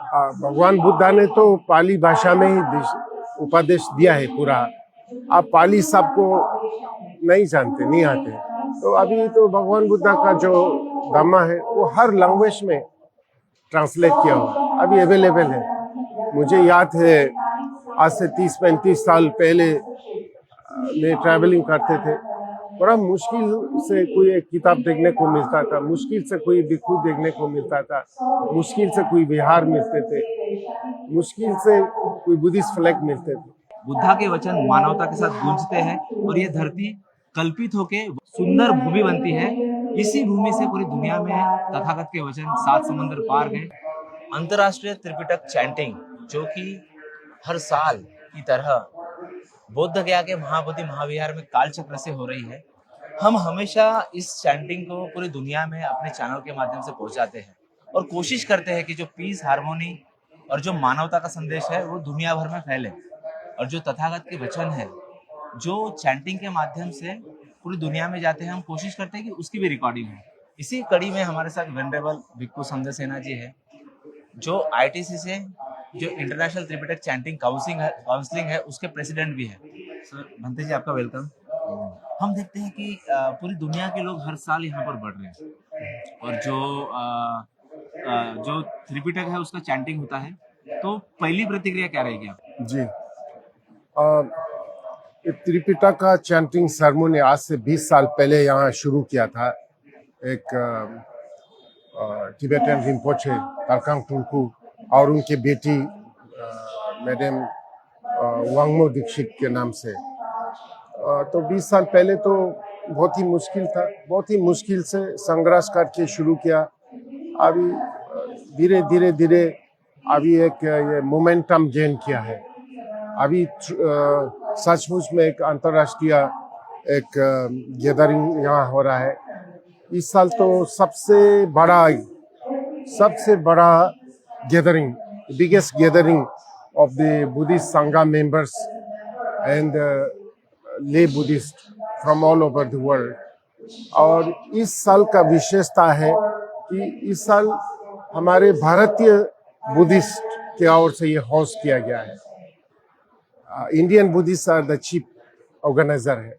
भगवान बुद्धा ने तो पाली भाषा में ही उपदेश दिया है पूरा। आप पाली सबको नहीं जानते, नहीं आते, तो अभी तो भगवान बुद्धा का जो धम्मा है वो हर लैंग्वेज में ट्रांसलेट किया हुआ अभी अवेलेबल है। मुझे याद है आज से 30-35 साल पहले में ट्रैवलिंग करते थे, बड़ा मुश्किल से कोई एक किताब देखने को मिलता था, मुश्किल से कोई भिक्षु देखने को मिलता था, मुश्किल से कोई विहार मिलते थे, मुश्किल से कोई बुद्धिस्ट फ्लैग मिलते थे। बुद्धा के वचन मानवता के साथ गूंजते हैं और ये धरती कल्पित होके सुंदर भूमि बनती है। इसी भूमि से पूरी दुनिया में तथागत के वचन 7 समंदर पार गए। अंतर्राष्ट्रीय त्रिपिटक चैंटिंग जो कि हर साल की तरह बौद्ध गया के महाबोधि महाविहार में कालचक्र से हो रही है। हम हमेशा इस चैंटिंग को पूरी दुनिया में अपने चैनल के माध्यम से पहुंचाते हैं और कोशिश करते हैं कि जो पीस, हार्मोनी और जो मानवता का संदेश है वो दुनिया भर में फैले। और जो तथागत के वचन है जो चैंटिंग के माध्यम से पूरी दुनिया में जाते हैं, हम कोशिश करते हैं कि उसकी भी रिकॉर्डिंग हो। इसी कड़ी में हमारे साथ वेनरेबल भिक्खु संजय सेना जी है जो आईटीसी से जो इंटरनेशनल त्रिपिटक चैंटिंग काउंसलिंग है उसके प्रेसिडेंट भी है। सर भंते जी, आपका वेलकम। हम देखते हैं कि पूरी दुनिया के लोग हर साल यहाँ पर बढ़ रहे हैं और जो त्रिपिटक है उसका चैंटिंग होता है, तो पहली प्रतिक्रिया क्या रहेगी आप? जी, त्रिपिटक का चैंटिंग सेरेमनी आज से 20 साल पहले यहाँ शुरू किया था। एक तिब्बतन रिम्पोचे तारकांग टुल्कू और उनकी बेटी मैडम वांगमो दीक्षित के नाम से। तो 20 साल पहले तो बहुत ही मुश्किल था, बहुत ही मुश्किल से संघर्ष करके शुरू किया। अभी धीरे धीरे धीरे अभी एक ये मोमेंटम गेन किया है। अभी सचमुच में एक अंतर्राष्ट्रीय एक गैदरिंग यहाँ हो रहा है। इस साल तो सबसे बड़ा gathering, biggest gathering of the Buddhist संघा मेंबर्स एंड ले Buddhist from all over the world. और इस साल का विशेषता है कि इस साल हमारे भारतीय बुद्धिस्ट की ओर से ये होस्ट किया गया है। Indian Buddhist are the chief organiser है।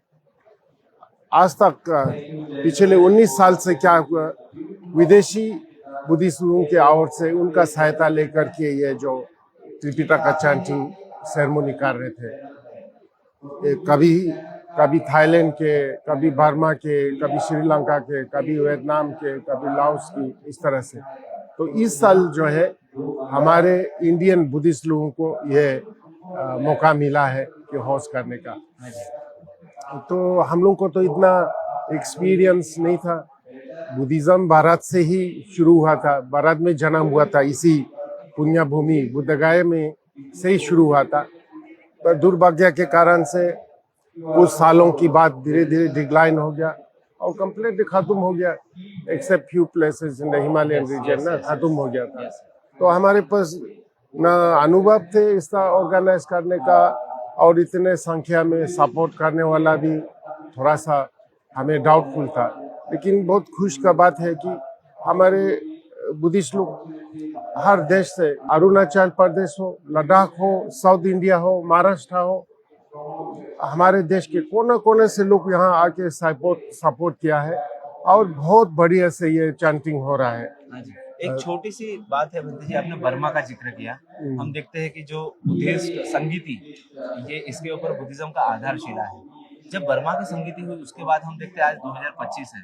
आज तक पिछले 19 साल से क्या विदेशी बुद्धिस्ट लोगों के ओर से उनका सहायता लेकर के ये जो त्रिपिटक का चैंटिंग सेरेमनी कर रहे थे, कभी थाईलैंड के, कभी बर्मा के, कभी श्रीलंका के, कभी वियतनाम के, कभी लाओस की, इस तरह से। तो इस साल जो है हमारे इंडियन बुद्धिस्ट लोगों को ये मौका मिला है कि होस्ट करने का। तो हम लोग को तो इतना एक्सपीरियंस नहीं था। बुद्धिज्म भारत से ही शुरू हुआ था, भारत में जन्म हुआ था, इसी पुण्य भूमि बुद्धगया में से ही शुरू हुआ था। पर दुर्भाग्य के कारण से कुछ सालों की बात धीरे धीरे डिक्लाइन हो गया और कंप्लीटली खत्म हो गया, except few places in the Himalayan region ना खत्म हो गया था। तो हमारे पास ना अनुभव थे इसका ऑर्गेनाइज करने का और इतने संख्या में सपोर्ट करने वाला भी थोड़ा सा हमें डाउटफुल था। लेकिन बहुत खुश का बात है कि हमारे बुद्धिस्ट लोग हर देश से, अरुणाचल प्रदेश हो, लद्दाख हो, साउथ इंडिया हो, महाराष्ट्र हो, हमारे देश के कोने कोने से लोग यहाँ आके सपोर्ट किया है और बहुत बढ़िया से ये चैंटिंग हो रहा है। एक छोटी सी बात है भंते जी, आपने बर्मा का जिक्र किया। हम देखते हैं कि जो बुद्धिस्ट संगीति, ये इसके ऊपर बुद्धिज्म का आधारशिला है। जब बर्मा की संगीति हुई उसके बाद हम देखते हैं आज 2025 है,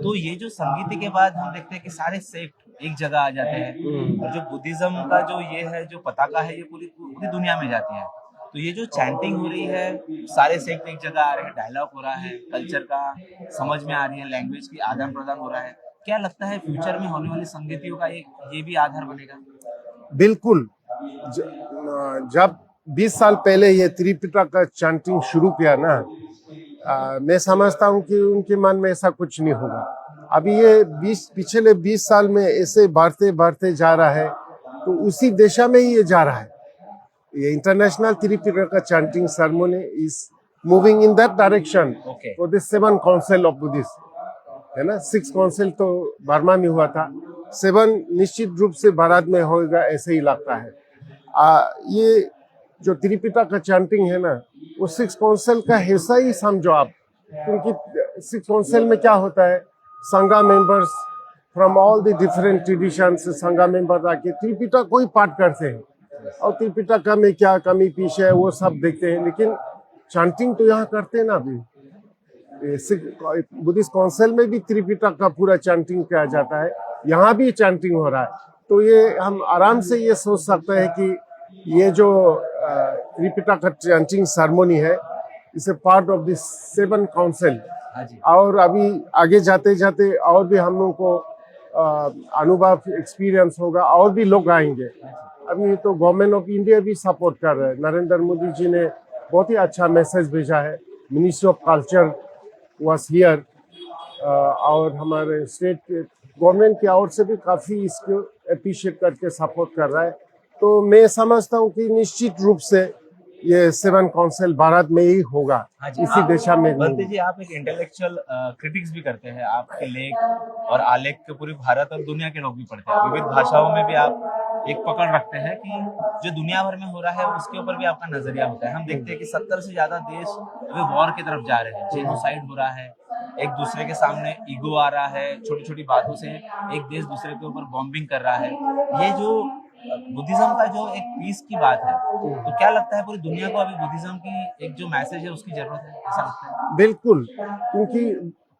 तो ये जो संगीति के बाद हम देखते हैं कि सारे सेक्ट एक जगह आ जाते हैं और जो बुद्धिज्म का जो ये है जो पताका है ये पूरी दुनिया में जाती है। तो ये जो चैंटिंग हो रही है, सारे सेक्ट एक जगह आ रहे हैं, डायलॉग हो रहा है, कल्चर का समझ में आ रही है, लैंग्वेज की आदान प्रदान हो रहा है। क्या लगता है फ्यूचर में होने वाली संगीतियों का ये भी आधार बनेगा? बिल्कुल। जब 20 साल पहले ये त्रिपिटक का चैंटिंग शुरू किया ना, मैं समझता हूँ कि उनके मन में ऐसा कुछ नहीं होगा। अभी ये पिछले 20 साल में ऐसे बढ़ते जा रहा है, तो उसी दिशा में ही ये जा रहा है। ये इंटरनेशनल त्रिपिटक का chanting ceremony is moving in that direction for the 7 council of Buddhist, है ना। 6 काउंसिल तो बर्मा में हुआ था, 7 निश्चित रूप से भारत में होगा ऐसे ही लगता है। ये जो त्रिपिटक का चैंटिंग है ना, वो सिक्स काउंसिल का हिस्सा ही समझो आप, क्योंकि सिक्स काउंसिल में क्या होता है, संघा members from all the different traditions संघा मेंबर आके त्रिपिटक को ही पाठ करते हैं, और त्रिपिटक में क्या कमी पीछे है वो सब देखते हैं, लेकिन चैंटिंग तो यहाँ करते हैं ना। अभी बुद्धिस्ट काउंसिल में भी त्रिपिटक का पूरा चैंटिंग किया जाता है, यहाँ भी चैंटिंग हो रहा है। तो ये हम आराम से ये सोच सकते हैं कि ये जो त्रिपिटक का चैंटिंग सेरेमनी है, इसे पार्ट ऑफ दिस 7 काउंसिल। और अभी आगे जाते जाते और भी हम लोगों को अनुभव एक्सपीरियंस होगा, और भी लोग आएंगे। अभी तो गवर्नमेंट ऑफ इंडिया भी सपोर्ट कर रहा है, नरेंद्र मोदी जी ने बहुत ही अच्छा मैसेज भेजा है। Ministry of culture was here, और हमारे स्टेट गवर्नमेंट की ओर से भी काफ़ी इसको अप्रिशिएट करके सपोर्ट कर रहा है। तो मैं समझता हूँ कि निश्चित रूप से ये 7 काउंसिल भारत में ही होगा, इसी दिशा में। बंते जी, आप एक इंटेलेक्चुअल क्रिटिक्स भी करते हैं, आपके लेख और आलेख के पूरे भारत और दुनिया के लोग भी पढ़ते हैं, विविध भाषाओं में भी आप एक पकड़ रखते हैं कि जो दुनिया भर में हो रहा है उसके ऊपर भी आपका नजरिया होता है। हम देखते हैं कि 70 से ज्यादा देश अभी वॉर की तरफ जा रहे हैं, जेनोसाइड हो रहा है, एक दूसरे के सामने ईगो आ रहा है, छोटी छोटी बातों से एक देश दूसरे के ऊपर बॉम्बिंग कर रहा है। ये जो बुद्धिज्म का जो एक पीस की बात है, तो क्या लगता है पूरी दुनिया को अभी बुद्धिज्म की एक जो मैसेज है उसकी जरूरत है, ऐसा लगता है? बिल्कुल, क्योंकि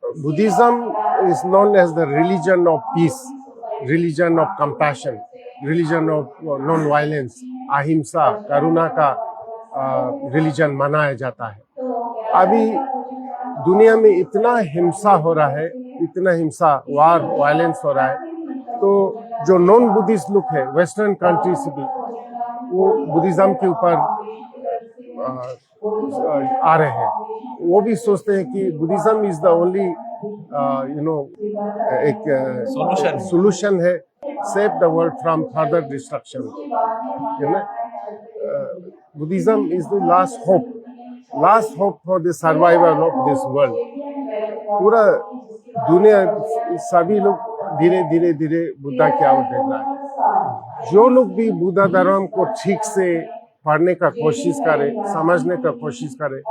Buddhism is known as the religion of peace, religion of compassion, religion of non violence, अहिंसा, करुणा का रिलीजन मनाया जाता है। अभी दुनिया में इतना हिंसा हो रहा है, इतना हिंसा, वार, वायलेंस हो रहा है, तो जो नॉन बुद्धिस्ट लोग है वेस्टर्न कंट्री से भी, वो बुद्धिज्म के ऊपर आ रहे हैं। वो भी सोचते हैं कि बुद्धिज्म इज द ओनली एक सोल्यूशन है, save the world from further destruction. Buddhism is the last hope for the survival of this world. पूरा दुनिया, सभी लोग धीरे धीरे धीरे बुद्धा की ओर देख रहा है। जो लोग भी बुद्धा धर्म को ठीक से पढ़ने का कोशिश करे, समझने का कोशिश करे,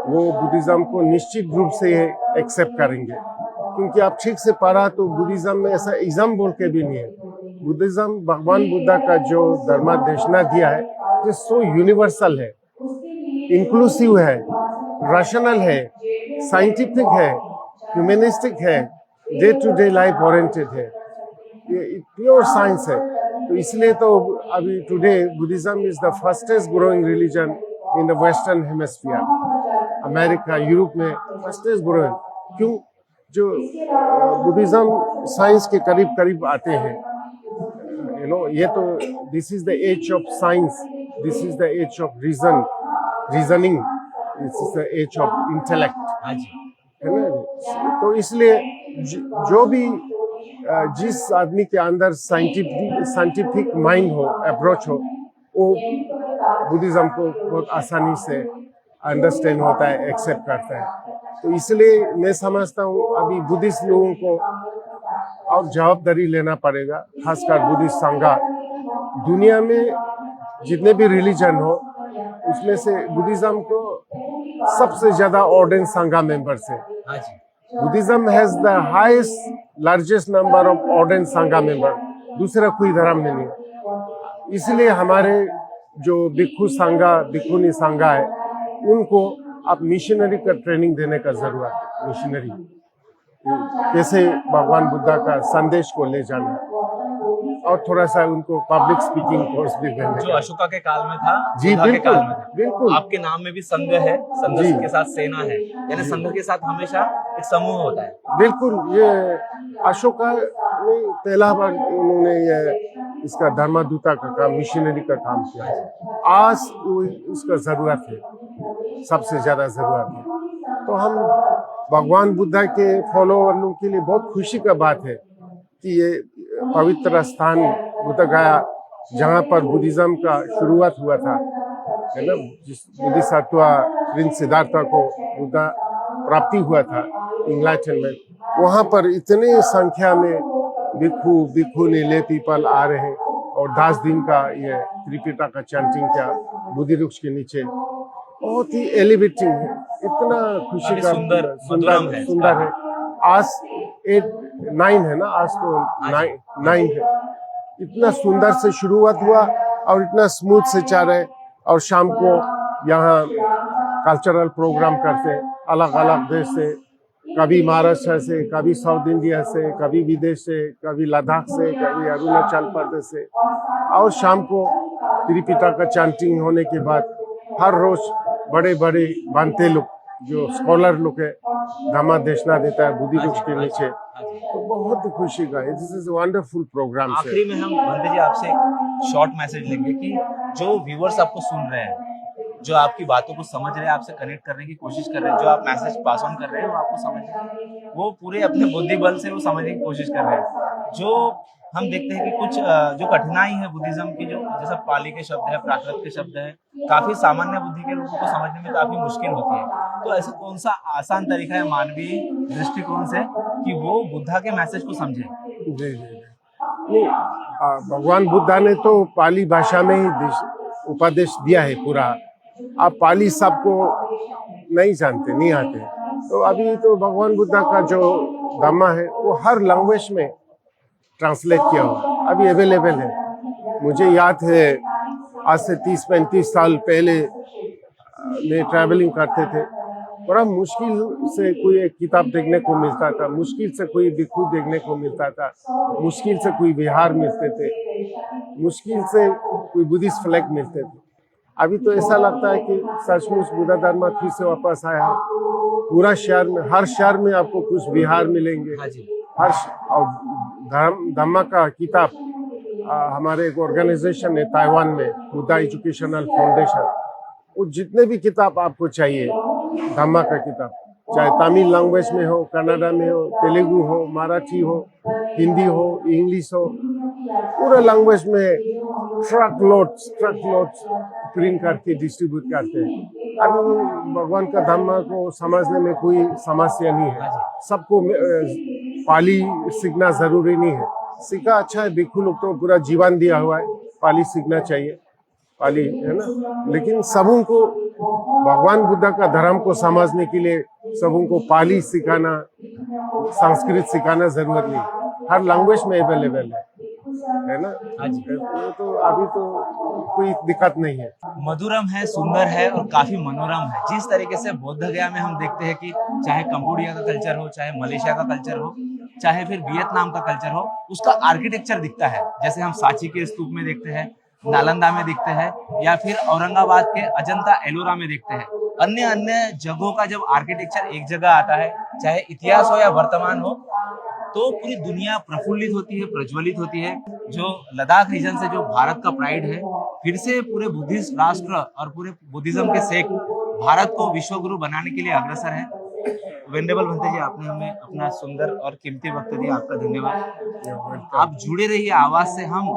वो बुद्धिज्म को निश्चित रूप से एक्सेप्ट करेंगे, क्योंकि आप ठीक से पढ़ा तो बुद्धिज्म में ऐसा इज्म बोल के भी नहीं है। बुद्धिज्म भगवान बुद्धा का जो धर्मादेशना दिया है, जो सो यूनिवर्सल है, इंक्लूसिव है, रैशनल है, साइंटिफिक है, ह्यूमनिस्टिक है, day to day life oriented है, ये प्योर साइंस है। तो इसलिए तो अभी today Buddhism is the fastest growing religion in the western hemisphere. America, Europe में फास्टेस्ट ग्रोइंग। क्यों? जो बुद्धिज्म साइंस के करीब करीब आते हैं, ये तो this is the age of science, this is the age of reasoning, this is the age of intellect, है ना। तो इसलिए जो भी जिस आदमी के अंदर साइंटिफिक माइंड हो, अप्रोच हो, वो बुद्धिज्म को बहुत आसानी से अंडरस्टैंड होता है, एक्सेप्ट करता है। तो इसलिए मैं समझता हूँ अभी बुद्धिस्ट लोगों को और जवाबदारी लेना पड़ेगा, खासकर बुद्धिस्ट संघा। दुनिया में जितने भी रिलीजन हो, उसमें से बुद्धिज्म को सबसे ज्यादा ऑर्डेन संघा मेंबर्स है। Buddhism has the highest largest number of ordained संघा मेंबर, दूसरा कोई धर्म में नहीं। इसलिए हमारे जो भिक्षु संघा, भिक्षुनी संघा है, उनको आप मिशनरी का ट्रेनिंग देने का जरूरत है। मिशनरी कैसे भगवान बुद्धा का संदेश को ले जाना, और थोड़ा सा उनको पब्लिक स्पीकिंग कोर्स भी देने जो अशोका के काल में था, जी बुद्धा के काल में था। बिल्कुल। आपके नाम में भी संघ है, संघ के साथ सेना है, यानी संघ के साथ हमेशा एक समूह होता है। बिल्कुल, ये अशोका ने पहला बार उन्होंने ये इसका धर्मदूता का काम, मिशनरी का काम किया। आज उसका जरूरत है, सबसे ज्यादा जरूरत है। तो हम भगवान बुद्धा के फॉलोअर लोगों के लिए बहुत खुशी का बात है कि ये पवित्र स्थान बुद्ध गया, जहाँ पर बुद्धिज्म का शुरुआत हुआ था, है ना, जिस बोधिसत्व प्रिंस सिद्धार्थ को बुद्धा प्राप्ति हुआ था, एनलाइटनमेंट, वहाँ पर इतने संख्या में भिक्खू भिक्खुनी ले पीपल आ रहे हैं और 10 दिन का ये त्रिपिटक का चैंटिंग किया बोधि वृक्ष के नीचे। बहुत ही एलिवेटिंग है, इतना खुशी काफी का सुंदर, मधुरम है सुंदर है। आज 8-9 है ना, आज तो 9 है। इतना सुंदर से शुरुआत हुआ और इतना स्मूथ से चल रहे। और शाम को यहाँ कल्चरल प्रोग्राम करते हैं अलग अलग देश से, कभी महाराष्ट्र से, कभी साउथ इंडिया से, कभी विदेश से, कभी लद्दाख से, कभी अरुणाचल प्रदेश से। और शाम को त्रिपिटक का चैंटिंग होने के बाद हर रोज बड़े बड़े बनते लोग जो स्कॉलर लोग है धम्मा देशना देता है बुद्धि वृक्ष के नीचे। तो बहुत खुशी का है, दिस इज वंडरफुल प्रोग्राम। आखिरी में हम बंदे जी आपसे एक शॉर्ट मैसेज लेंगे कि जो व्यूअर्स आपको सुन रहे हैं, जो आपकी बातों को समझ रहे हैं, आपसे कनेक्ट करने की कोशिश कर रहे हैं, जो आप मैसेज पास ऑन कर रहे हैं वो आपको समझ रहे हैं, वो पूरे अपने बुद्धि बल से वो समझने की कोशिश कर रहे हैं। जो हम देखते हैं कि कुछ जो कठिनाई है बुद्धिज्म की, जो जैसा पाली के शब्द है, प्राकृत के शब्द है, काफी सामान्य बुद्धि के लोगों को समझने में काफी मुश्किल होती है। तो ऐसा कौन सा आसान तरीका है मानवीय दृष्टिकोण से कि वो बुद्धा के मैसेज को समझे? जी जी जी। नहीं, भगवान बुद्धा ने तो पाली भाषा में ही उपदेश दिया है पूरा। आप पाली सबको नहीं जानते, नहीं आते, तो अभी तो भगवान बुद्धा का जो धम्मा है वो हर लैंग्वेज में ट्रांसलेट किया हुआ अभी अवेलेबल है। मुझे याद है आज से 30-35 साल पहले में ट्रैवलिंग करते थे, बड़ा मुश्किल से कोई एक किताब देखने को मिलता था, मुश्किल से कोई भिक्षु देखने को मिलता था, मुश्किल से कोई विहार मिलते थे, मुश्किल से कोई बुद्धिस्ट फ्लैग मिलते थे। अभी तो ऐसा लगता है कि सचमुच बुद्ध धर्म फिर से वापस आया है। पूरा शहर में, हर शहर में आपको कुछ विहार मिलेंगे। हर और धम्मा का किताब हमारे एक ऑर्गेनाइजेशन है ताइवान में, बुद्धा एजुकेशनल फाउंडेशन, वो जितने भी किताब आपको चाहिए धम्मा का किताब, चाहे तमिल लैंग्वेज में हो, कन्नड़ा में हो, तेलुगु हो, मराठी हो, हिंदी हो, इंग्लिश हो, पूरा लैंग्वेज में ट्रक लोड्स प्रिंट करके डिस्ट्रीब्यूट करते हैं। अभी भगवान का धम्मा को समझने में कोई समस्या नहीं है। सबको पाली सीखना जरूरी नहीं है, सीखा अच्छा है। भिक्षु लोग तो पूरा जीवन दिया हुआ है, पाली सीखना चाहिए, पाली है ना। लेकिन सबों को भगवान बुद्ध का धर्म को समझने के लिए सबों को पाली सिखाना, संस्कृत सिखाना जरूरत नहीं, हर लैंग्वेज में अवेलेबल है ना। तो अभी तो कोई दिक्कत नहीं है। मधुरम है, सुंदर है और काफी मनोरम है। जिस तरीके से बौद्ध गया में हम देखते हैं कि चाहे कंबोडिया का कल्चर हो, चाहे मलेशिया का कल्चर हो, चाहे फिर वियतनाम का कल्चर हो, उसका आर्किटेक्चर दिखता है। जैसे हम सांची के स्तूप में देखते हैं, नालंदा में दिखते हैं, या फिर औरंगाबाद के अजंता एलोरा में देखते हैं। अन्य अन्य जगहों का जब आर्किटेक्चर एक जगह आता है, चाहे इतिहास हो या वर्तमान हो, तो पूरी दुनिया प्रफुल्लित होती है, प्रज्वलित होती है। जो लद्दाख रीजन से जो भारत का प्राइड है, फिर से पूरे बुद्धिस्ट राष्ट्र और पूरे बुद्धिज्म के सेक भारत को विश्व गुरु बनाने के लिए अग्रसर है। वेंडेबल भंते जी, आपने हमें अपना सुंदर और कीमती वक्त दिया, आपका धन्यवाद। आप जुड़े रहिए आवाज से हम।